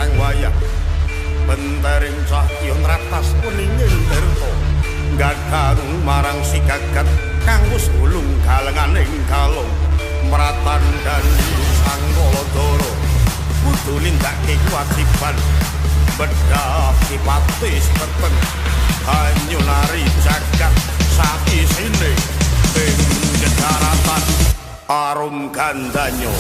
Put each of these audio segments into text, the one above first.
sang wayang bentering cahya nratas kuninging tirta gadhang marang si gagat kang wis ulung galenganing kalong mratandani sang Baladara kudu nindakake kewajiban bedhah kipati peteng banyu nari jagat sakisine ing daratan arum gandanya.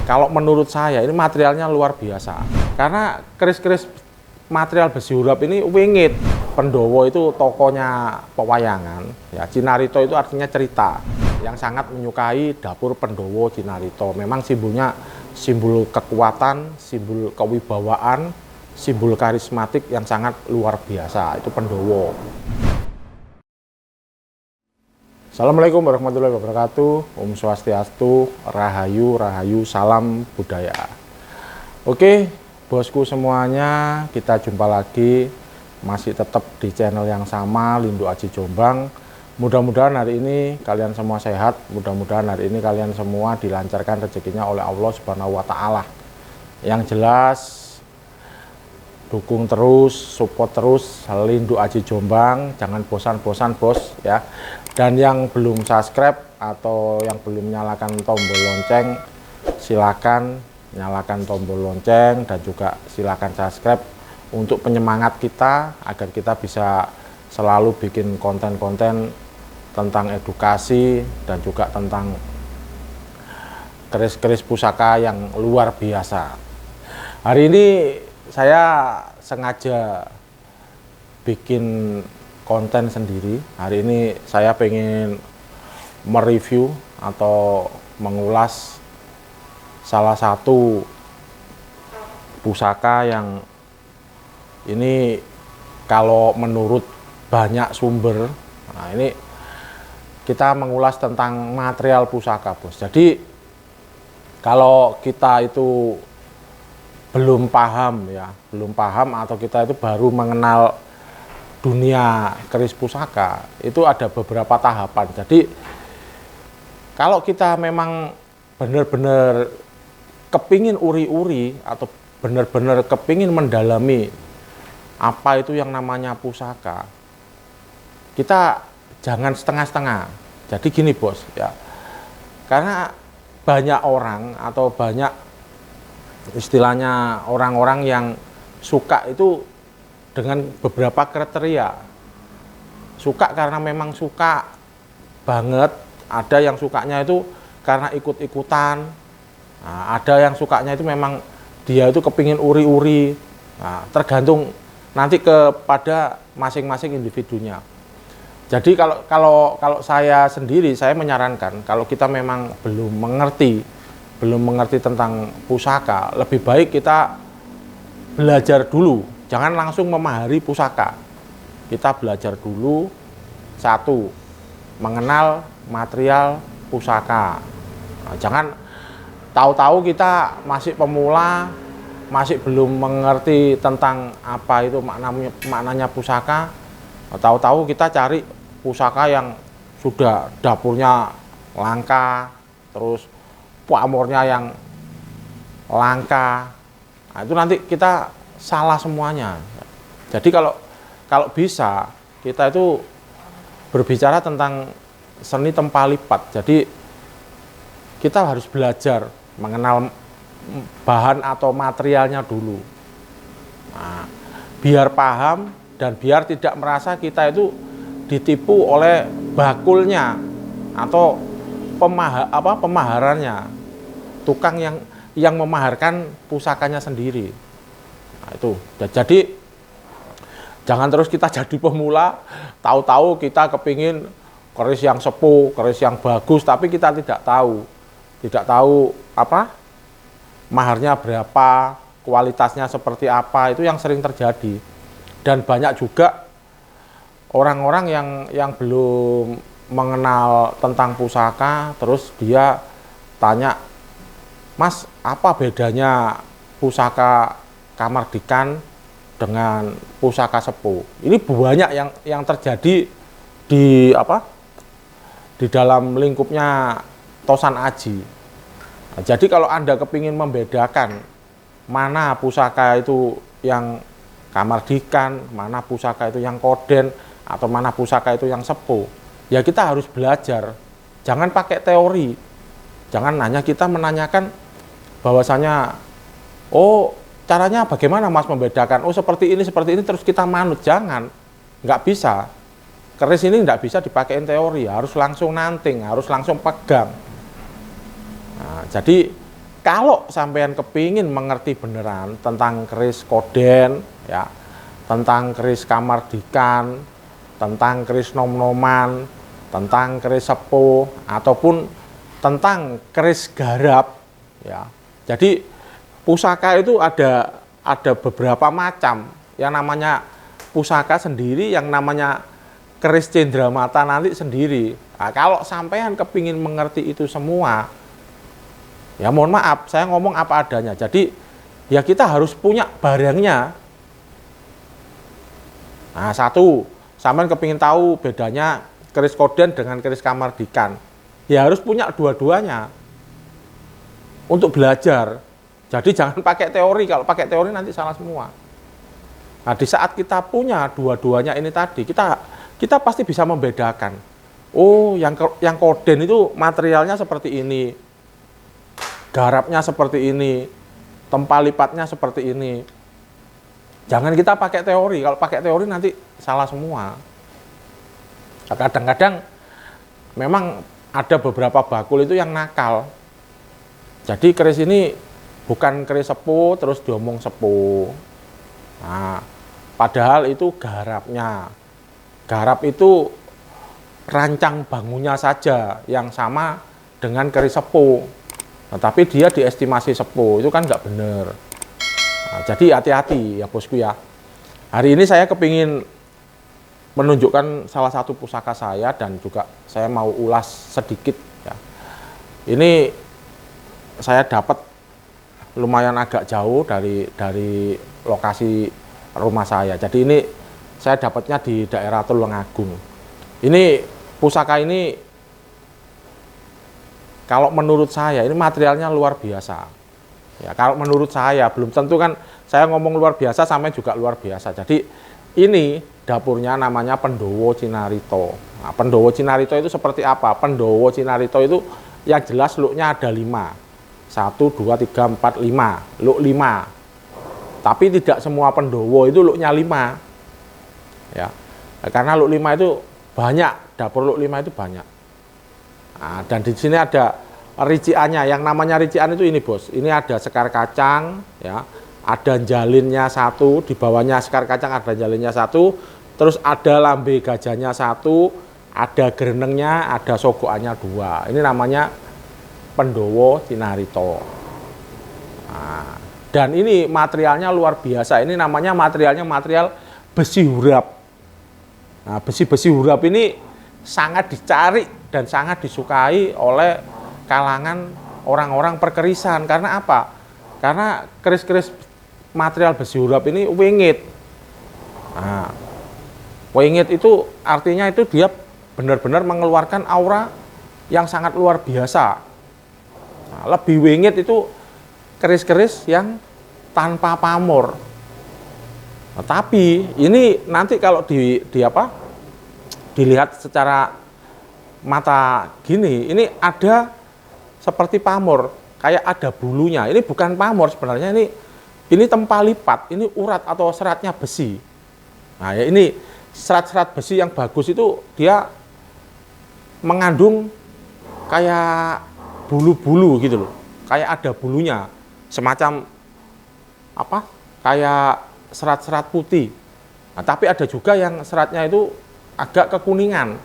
Kalau menurut saya ini materialnya luar biasa karena keris-keris material besi hurap ini wingit. Pendowo itu tokonya pewayangan ya, Cinarito itu artinya cerita. Yang sangat menyukai dapur Pendowo Cinarito, memang simbolnya simbol kekuatan, simbol kewibawaan, simbol karismatik yang sangat luar biasa, itu Pendowo. Assalamualaikum warahmatullahi wabarakatuh. Om Swastiastu, Rahayu, Rahayu, salam budaya. Oke, bosku semuanya, kita jumpa lagi. Masih tetap di channel yang sama, Lindhu Aji Jombang. Mudah-mudahan hari ini kalian semua sehat. Mudah-mudahan hari ini kalian semua dilancarkan rezekinya oleh Allah Subhanahu wa Ta'ala. Yang jelas, dukung terus, support terus Lindhu Aji Jombang. Jangan bosan-bosan bos ya. Dan yang belum subscribe atau yang belum nyalakan tombol lonceng, silakan nyalakan tombol lonceng dan juga silakan subscribe untuk penyemangat kita agar kita bisa selalu bikin konten-konten tentang edukasi dan juga tentang keris-keris pusaka yang luar biasa. Hari ini saya sengaja bikin konten sendiri. Hari ini saya pengen mereview atau mengulas salah satu pusaka yang ini kalau menurut banyak sumber, nah ini kita mengulas tentang material pusaka bos. Jadi kalau kita itu belum paham ya, belum paham atau kita itu baru mengenal dunia keris pusaka, itu ada beberapa tahapan. Jadi kalau kita memang benar-benar kepingin uri-uri atau benar-benar kepingin mendalami apa itu yang namanya pusaka, kita jangan setengah-setengah. Jadi gini bos ya, karena banyak orang atau banyak istilahnya orang-orang yang suka itu dengan beberapa kriteria. Suka karena memang suka banget, ada yang sukanya itu karena ikut-ikutan, nah, ada yang sukanya itu memang dia itu kepingin uri-uri. Nah, tergantung nanti kepada masing-masing individunya. Jadi kalau saya sendiri, saya menyarankan kalau kita memang belum mengerti tentang pusaka, lebih baik kita belajar dulu. Jangan langsung memahari pusaka. Kita belajar dulu, satu, mengenal material pusaka. Nah, jangan tahu-tahu kita masih pemula, masih belum mengerti tentang apa itu maknanya pusaka. Tahu-tahu kita cari pusaka yang sudah dapurnya langka, terus pamornya yang langka. Nah, itu nanti kita salah semuanya. Jadi kalau bisa kita itu berbicara tentang seni tempalipat. Jadi kita harus belajar mengenal bahan atau materialnya dulu. Nah, biar paham dan biar tidak merasa kita itu ditipu oleh bakulnya atau pemaharannya, tukang yang memaharkan pusakanya sendiri. Nah, itu. Jadi jangan terus kita jadi pemula, tahu-tahu kita kepingin keris yang sepuh, keris yang bagus, tapi kita tidak tahu apa, maharnya berapa, kualitasnya seperti apa, itu yang sering terjadi. Dan banyak juga orang-orang yang belum mengenal tentang pusaka, terus dia tanya, Mas, apa bedanya pusaka Kamardikan dengan pusaka Sepuh? Ini banyak yang terjadi di apa? Di dalam lingkupnya Tosan Aji. Nah, jadi kalau Anda kepingin membedakan mana pusaka itu yang Kamardikan, mana pusaka itu yang Koden, atau mana pusaka itu yang Sepuh, ya kita harus belajar. Jangan pakai teori. Jangan hanya kita menanyakan bahwasanya, oh caranya bagaimana Mas membedakan, oh seperti ini terus kita manut. Jangan, nggak bisa. Keris ini nggak bisa dipakein teori, harus langsung nanting, harus langsung pegang. Nah, jadi kalau sampean kepingin mengerti beneran tentang keris Koden, ya, tentang keris Kamardikan, tentang keris Nom-Noman, tentang keris Sepuh, ataupun tentang keris Garap, ya. Jadi pusaka itu ada beberapa macam. Yang namanya pusaka sendiri, yang namanya keris Cendramata nanti sendiri. Nah, kalau sampean kepingin mengerti itu semua, ya mohon maaf, saya ngomong apa adanya. Jadi ya kita harus punya barangnya. Nah, satu, sampean kepingin tahu bedanya keris Koden dengan keris Kamardikan, ya harus punya dua-duanya untuk belajar. Jadi jangan pakai teori, kalau pakai teori nanti salah semua. Nah, di saat kita punya dua-duanya ini tadi, kita pasti bisa membedakan. Oh, yang Koden itu materialnya seperti ini, garapnya seperti ini, tempat lipatnya seperti ini. Jangan kita pakai teori, kalau pakai teori nanti salah semua. Kadang-kadang memang ada beberapa bakul itu yang nakal. Jadi keris ini bukan keris Sepuh terus diomong Sepuh. Nah, padahal itu garapnya. Garap itu rancang bangunnya saja yang sama dengan keris Sepuh. Nah, tapi dia diestimasi Sepuh, itu kan nggak benar. Nah, jadi hati-hati ya bosku ya. Hari ini saya kepingin menunjukkan salah satu pusaka saya, dan juga saya mau ulas sedikit ya. Ini saya dapat lumayan agak jauh dari lokasi rumah saya. Jadi ini saya dapatnya di daerah Tulungagung. Ini pusaka ini kalau menurut saya ini materialnya luar biasa. Ya, kalau menurut saya, belum tentu kan saya ngomong luar biasa sampai juga luar biasa. Jadi ini dapurnya namanya Pendowo Cinarito. Nah, Pendowo Cinarito itu seperti apa? Pendowo Cinarito itu yang jelas luknya ada 5. 1, 2, 3, 4, 5. Luk 5. Tapi tidak semua Pendowo itu luknya 5. Ya. Karena luk 5 itu banyak, dapur luk 5 itu banyak. Nah, dan di sini ada riciannya. Yang namanya rician itu ini, Bos. Ini ada sekar kacang, ya. Ada jalinnya 1, di bawahnya sekar kacang ada jalinnya 1, terus ada lambe gajahnya 1, ada gerenengnya, ada sogokannya 2. Ini namanya Pendowo Cinarito. Nah, dan ini materialnya luar biasa. Ini namanya material besi hurap. Nah, besi hurap ini sangat dicari dan sangat disukai oleh kalangan orang-orang perkerisan. Karena apa? Karena keris-keris material besi hurap ini wingit. Nah, wingit itu artinya itu dia benar-benar mengeluarkan aura yang sangat luar biasa. Nah, lebih wingit itu keris-keris yang tanpa pamor. Nah, tapi ini nanti kalau dilihat secara mata gini, ini ada seperti pamor, kayak ada bulunya. Ini bukan pamor sebenarnya, ini tempat lipat, ini urat atau seratnya besi. Nah, ya ini serat-serat besi yang bagus itu dia mengandung kayak bulu-bulu gitu loh. Kayak ada bulunya, semacam apa? Kayak serat-serat putih. Nah, tapi ada juga yang seratnya itu agak kekuningan.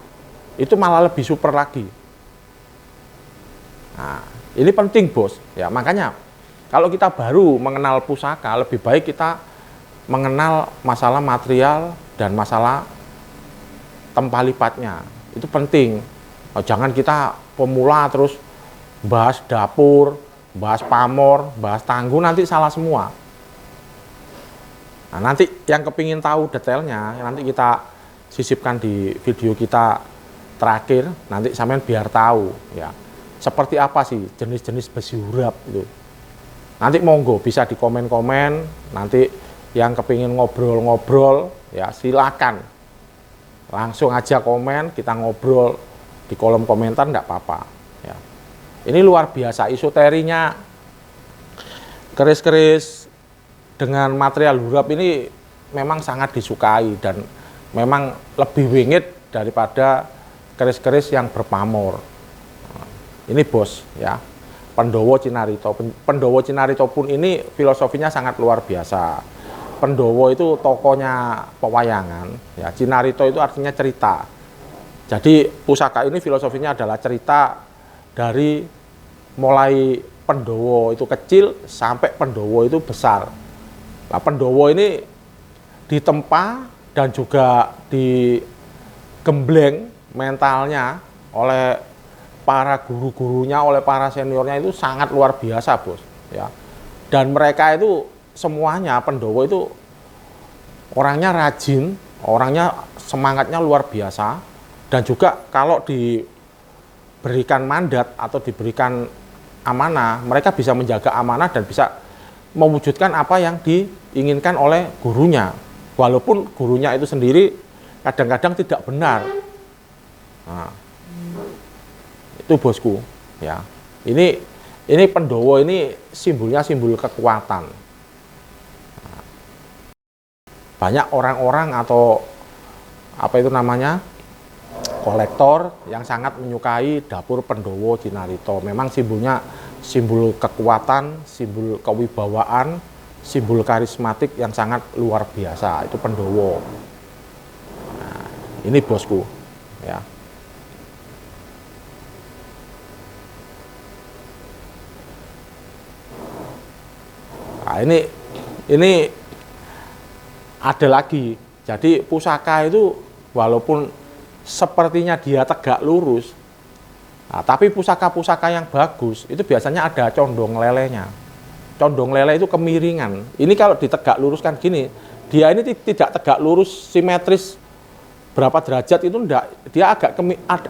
Itu malah lebih super lagi. Nah, Ini penting bos, ya makanya kalau kita baru mengenal pusaka, lebih baik kita mengenal masalah material dan masalah tempat lipatnya. Itu penting. Jangan kita pemula terus bahas dapur, bahas pamor, bahas tangguh, nanti salah semua. Nah, nanti yang kepingin tahu detailnya, nanti kita sisipkan di video kita terakhir, nanti sampean biar tahu ya. Seperti apa sih jenis-jenis besi urap itu. Nanti monggo bisa di komen-komen, nanti yang kepingin ngobrol-ngobrol ya silakan. Langsung aja komen, kita ngobrol di kolom komentar enggak apa-apa ya. Ini luar biasa esoterinya keris-keris dengan material urap ini memang sangat disukai dan memang lebih wingit daripada keris-keris yang berpamor. Ini bos ya, Pandhawa Cinarita. Pandhawa Cinarita pun ini filosofinya sangat luar biasa. Pandhawa itu tokohnya pewayangan, ya. Cinarita itu artinya cerita. Jadi pusaka ini filosofinya adalah cerita dari mulai Pandhawa itu kecil sampai Pandhawa itu besar. Nah, Pandhawa ini ditempa dan juga digembleng mentalnya oleh para guru-gurunya, oleh para seniornya itu sangat luar biasa bos ya. Dan mereka itu semuanya Pandhawa itu orangnya rajin, orangnya semangatnya luar biasa, dan juga kalau diberikan mandat atau diberikan amanah, mereka bisa menjaga amanah dan bisa mewujudkan apa yang diinginkan oleh gurunya, walaupun gurunya itu sendiri kadang-kadang tidak benar. Nah, itu bosku ya. Ini Pandhawa ini simbolnya simbol kekuatan. Nah, banyak orang-orang atau apa itu namanya kolektor yang sangat menyukai dapur Pandhawa Cinarita. Memang simbolnya simbol kekuatan, simbol kewibawaan, simbol karismatik yang sangat luar biasa. Itu Pandhawa. Nah, ini bosku ya. Nah, ini ada lagi. Jadi pusaka itu walaupun sepertinya dia tegak lurus, nah, tapi pusaka-pusaka yang bagus itu biasanya ada condong lelenya. Condong lele itu kemiringan. Ini kalau ditegak luruskan gini, dia ini tidak tegak lurus simetris berapa derajat itu enggak, dia agak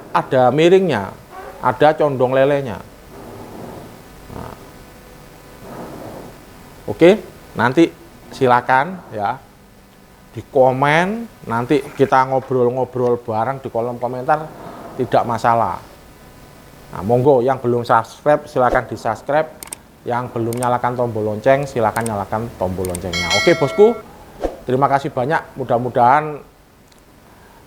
ada miringnya, ada condong lelenya. Nah, oke, nanti silakan ya di komen, nanti kita ngobrol-ngobrol bareng di kolom komentar, tidak masalah. Nah, monggo yang belum subscribe silakan di subscribe, yang belum nyalakan tombol lonceng silakan nyalakan tombol loncengnya. Oke bosku, terima kasih banyak, mudah-mudahan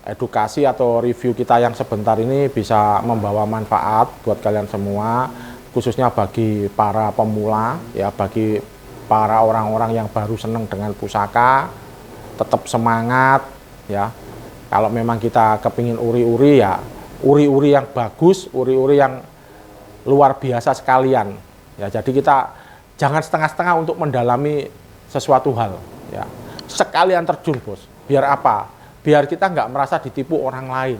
edukasi atau review kita yang sebentar ini bisa membawa manfaat buat kalian semua, khususnya bagi para pemula ya, bagi para orang-orang yang baru seneng dengan pusaka. Tetap semangat ya. Kalau memang kita kepingin uri-uri ya, uri-uri yang bagus, uri-uri yang luar biasa sekalian ya. Jadi kita jangan setengah-setengah untuk mendalami sesuatu hal ya. Sekalian terjun bos. Biar apa? Biar kita nggak merasa ditipu orang lain.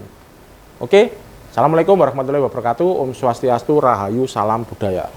Oke? Assalamualaikum warahmatullahi wabarakatuh. Om Swastiastu, Rahayu, Salam Budaya.